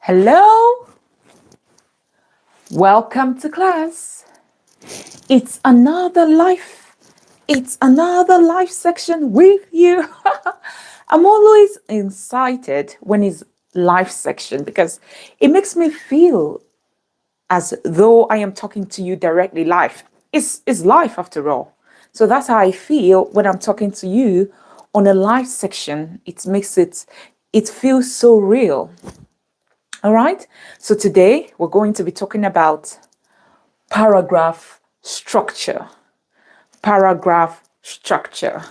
Hello, welcome to class. It's another life. It's another life section with you. I'm always excited when it's life section because it makes me feel as though I am talking to you directly live. It's life after all. So that's how I feel when I'm talking to you on a live section. It feels so real. All right. So today we're going to be talking about paragraph structure. Paragraph structure.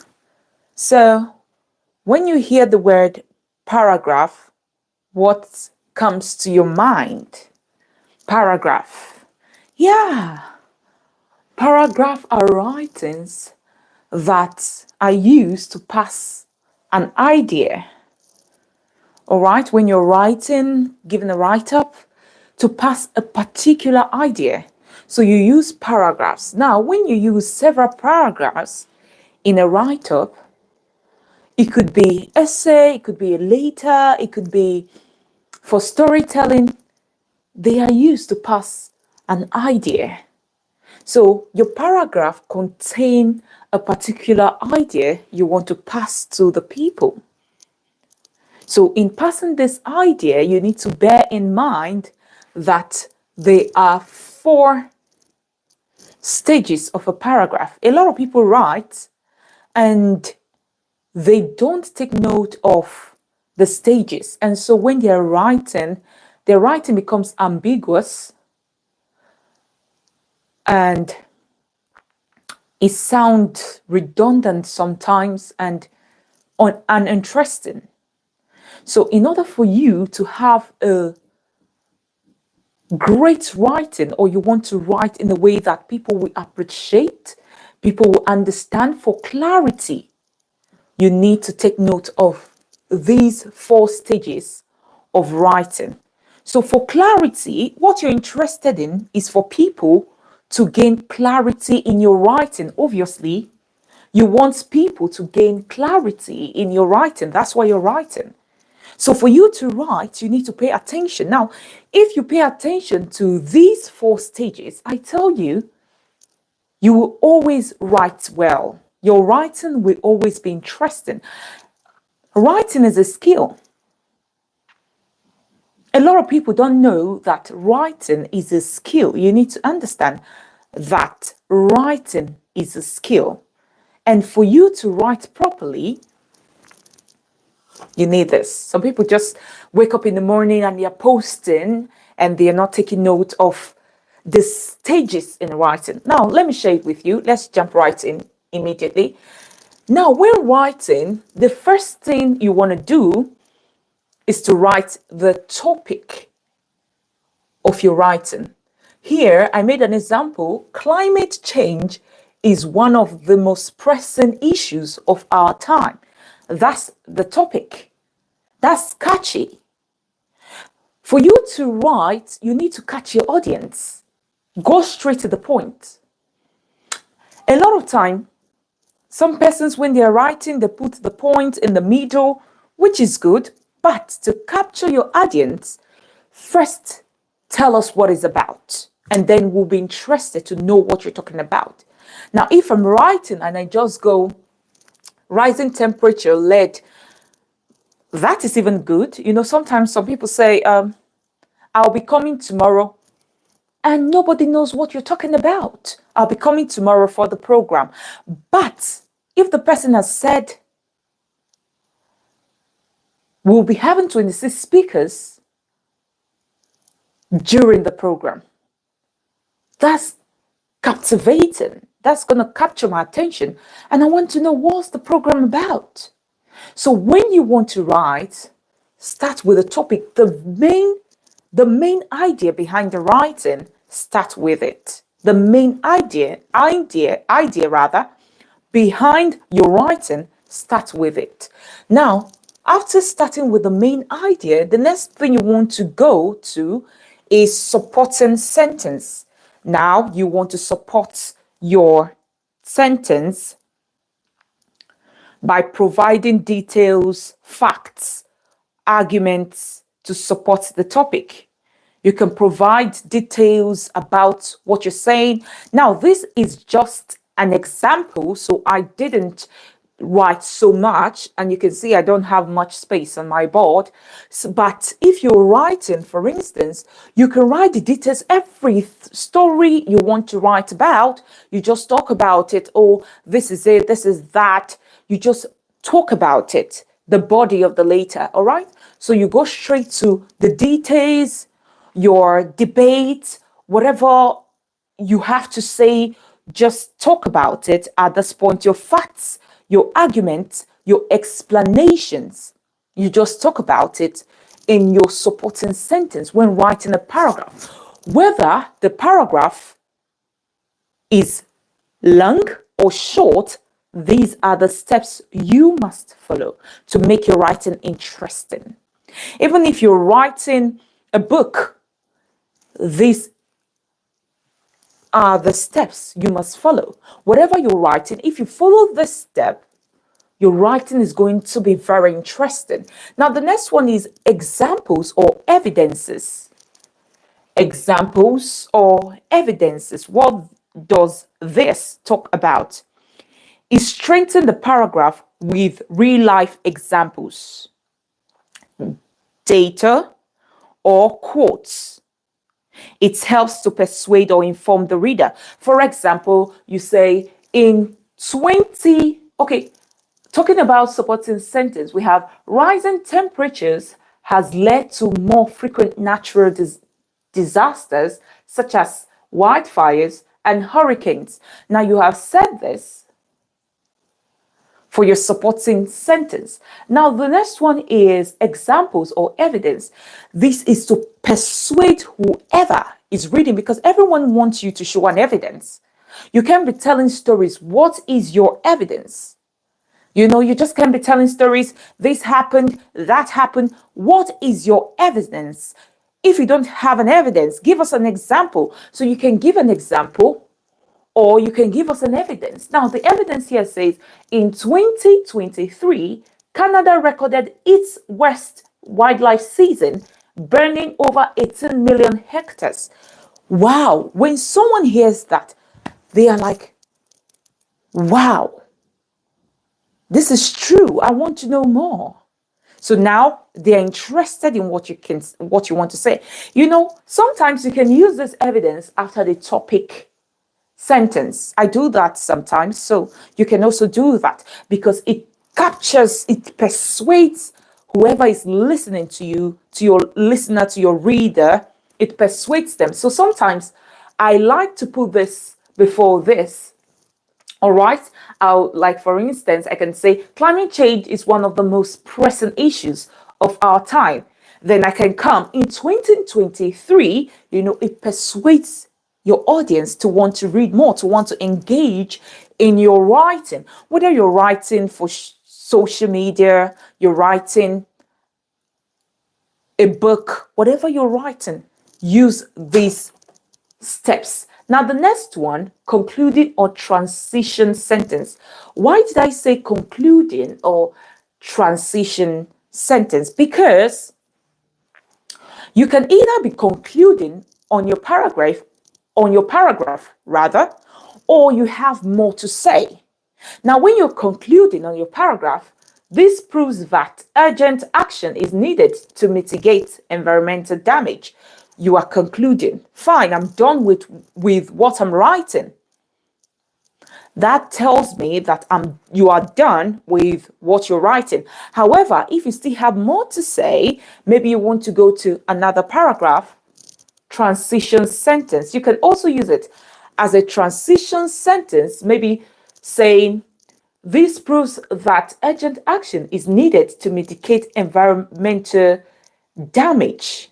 So when you hear the word paragraph, what comes to your mind? Paragraph. Yeah. Paragraph are writings that are used to pass an idea. All right. When you're writing, giving a write-up, to pass a particular idea. So you use paragraphs. Now, when you use several paragraphs in a write-up, it could be essay, it could be a letter, it could be for storytelling. They are used to pass an idea. So your paragraph contains a particular idea you want to pass to the people. So in passing this idea, you need to bear in mind that there are 4 stages of a paragraph. A lot of people write and they don't take note of the stages. And so when they're writing, their writing becomes ambiguous and it sounds redundant sometimes and uninteresting. So in order for you to have a great writing, or you want to write in a way that people will appreciate, people will understand, for clarity, you need to take note of these 4 stages of writing. So for clarity, what you're interested in is for people to gain clarity in your writing. Obviously, you want people to gain clarity in your writing. That's why you're writing. So for you to write, you need to pay attention. Now, if you pay attention to these 4 stages, I tell you, you will always write well. Your writing will always be interesting. Writing is a skill. A lot of people don't know that writing is a skill. You need to understand that writing is a skill. And for you to write properly, you need this. Some people just wake up in the morning and they're posting and they're not taking note of the stages in writing. Now, let me share it with you. Let's jump right in immediately. Now, when writing, the first thing you want to do is to write the topic of your writing. Here, I made an example. Climate change is one of the most pressing issues of our time. That's the topic. That's catchy. For you to write, you need to catch your audience. Go straight to the point. A lot of time, some persons, when they're writing, they put the point in the middle, which is good. But to capture your audience, first tell us what it's about. And then we'll be interested to know what you're talking about. Now, if I'm writing and I just go, rising temperature led, that is even good. You know, sometimes some people say, I'll be coming tomorrow, and nobody knows what you're talking about. I'll be coming tomorrow for the program. But if the person has said, we'll be having 26 speakers during the program, that's captivating. That's going to capture my attention. And I want to know, what's the program about? So when you want to write, start with a topic. The main idea behind the writing, start with it. The main idea behind your writing, start with it. Now, after starting with the main idea, the next thing you want to go to is supporting sentence. Now, you want to support your sentence by providing details, facts, arguments, to support the topic. You can provide details about what you're saying. Now, this is just an example, so I didn't write so much, and you can see I don't have much space on my board. But if you're writing, for instance, you can write the details. Every story you want to write about, you just talk about it. Oh, this is it, this is that. You just talk about it, the body of the letter. All right, so you go straight to the details, your debate, whatever you have to say, just talk about it at this point. Your facts, your arguments, your explanations, you just talk about it in your supporting sentence when writing a paragraph. Whether the paragraph is long or short, these are the steps you must follow to make your writing interesting. Even if you're writing a book, these are the steps you must follow. Whatever you're writing, if you follow this step, your writing is going to be very interesting. Now, the next one is examples or evidences. Examples or evidences. What does this talk about? It strengthens the paragraph with real life examples, data, or quotes. It helps to persuade or inform the reader. For example, you say talking about supporting sentence, we have rising temperatures has led to more frequent natural disasters such as wildfires and hurricanes. Now you have said this for your supporting sentence. Now, the next one is examples or evidence. This is to persuade whoever is reading, because everyone wants you to show an evidence. You can't be telling stories. What is your evidence? You just can't be telling stories. This happened, that happened. What is your evidence? If you don't have an evidence, give us an example. So you can give an example, or you can give us an evidence. Now, the evidence here says in 2023, Canada recorded its worst wildlife season, burning over 18 million hectares. Wow. When someone hears that, they are like, wow, this is true. I want to know more. So now they're interested in what you want to say. Sometimes you can use this evidence after the topic sentence. I do that sometimes, so you can also do that, because it persuades whoever is listening to you, to your listener, to your reader. It persuades them. So sometimes I like to put this before this. All right, for instance, I can say climate change is one of the most pressing issues of our time. Then I can come in 2023, it persuades your audience to want to read more, to want to engage in your writing. Whether you're writing for social media, you're writing a book, whatever you're writing, use these steps. Now, the next one, concluding or transition sentence. Why did I say concluding or transition sentence? Because you can either be concluding on your paragraph, or you have more to say. Now, when you're concluding on your paragraph, this proves that urgent action is needed to mitigate environmental damage. You are concluding. Fine, I'm done with what I'm writing. That tells me that you are done with what you're writing. However, if you still have more to say, maybe you want to go to another paragraph, transition sentence. You can also use it as a transition sentence, maybe saying, this proves that urgent action is needed to mitigate environmental damage.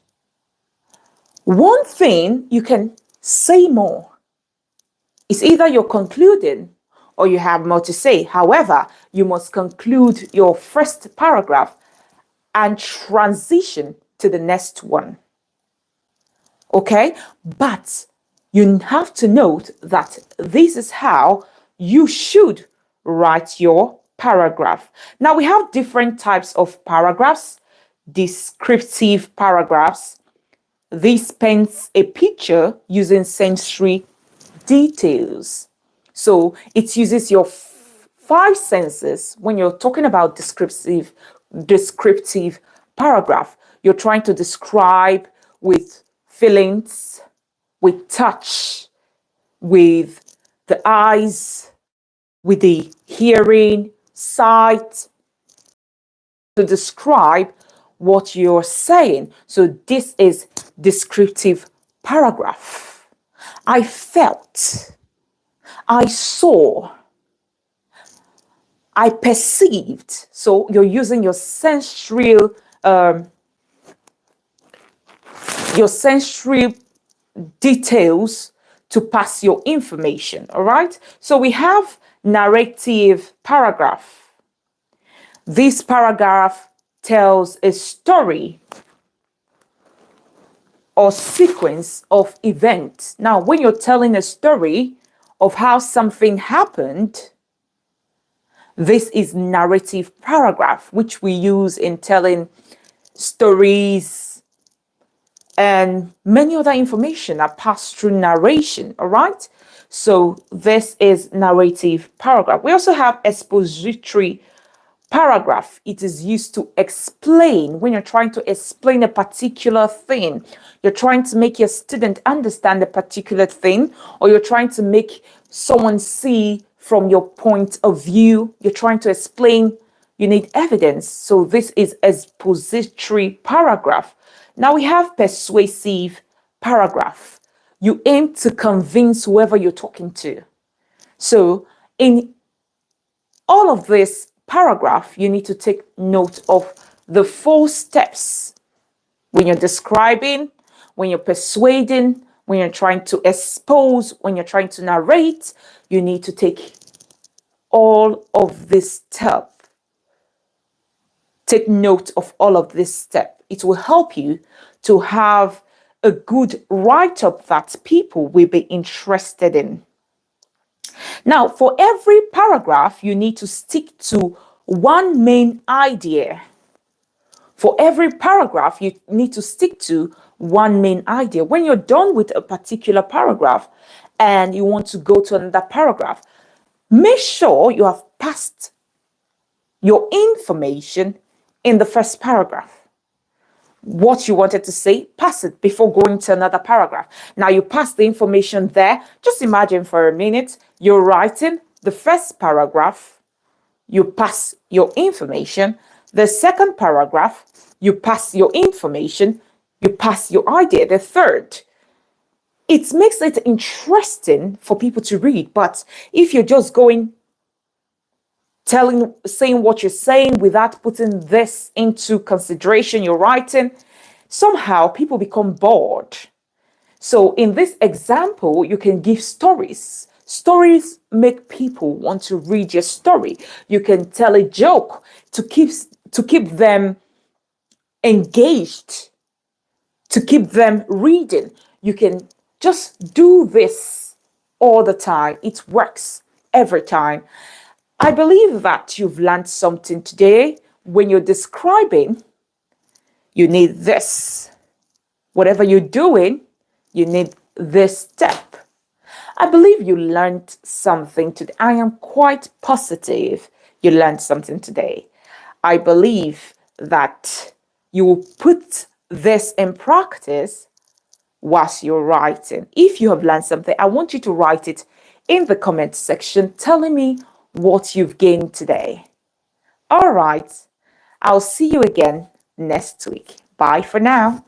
One thing you can say more is either you're concluding or you have more to say. However, you must conclude your first paragraph and transition to the next one. Okay? But you have to note that this is how you should write your paragraph. Now, we have different types of paragraphs, descriptive paragraphs. This paints a picture using sensory details. So it uses your five senses when you're talking about descriptive paragraph. You're trying to describe with feelings, with touch, with the eyes, with the hearing, sight, to describe what you're saying. So this is descriptive paragraph. I felt, I saw, I perceived. So you're using your sensory details to pass your information. All right. So we have narrative paragraph. This paragraph tells a story or sequence of events. Now, when you're telling a story of how something happened, this is narrative paragraph, which we use in telling stories, and many other information are passed through narration. All right. So this is narrative paragraph. We also have expository paragraph. It is used to explain. When you're trying to explain a particular thing, you're trying to make your student understand a particular thing, or you're trying to make someone see from your point of view, you're trying to explain, you need evidence. So this is expository paragraph. Now we have persuasive paragraph. You aim to convince whoever you're talking to. So in all of this paragraph, you need to take note of the 4 steps when you're describing, when you're persuading, when you're trying to expose, when you're trying to narrate. You need to take all of this step. Take note of all of this step. It will help you to have a good write-up that people will be interested in. Now, for every paragraph, you need to stick to one main idea. For every paragraph, you need to stick to one main idea. When you're done with a particular paragraph and you want to go to another paragraph, make sure you have passed your information in the first paragraph. What you wanted to say, pass it before going to another paragraph. Now you pass the information there. Just imagine for a minute, you're writing the first paragraph, you pass your information. The second paragraph, you pass your information, you pass your idea. The third, it makes it interesting for people to read. But if you're just going, saying what you're saying without putting this into consideration, you're writing, somehow people become bored. So in this example, you can give stories. Stories make people want to read your story. You can tell a joke to keep them engaged, to keep them reading. You can just do this all the time. It works every time. I believe that you've learned something today. When you're describing, you need this. Whatever you're doing, you need this step. I believe you learned something today. I am quite positive you learned something today. I believe that you will put this in practice whilst you're writing. If you have learned something, I want you to write it in the comment section telling me what you've gained today. All right, I'll see you again next week. Bye for now.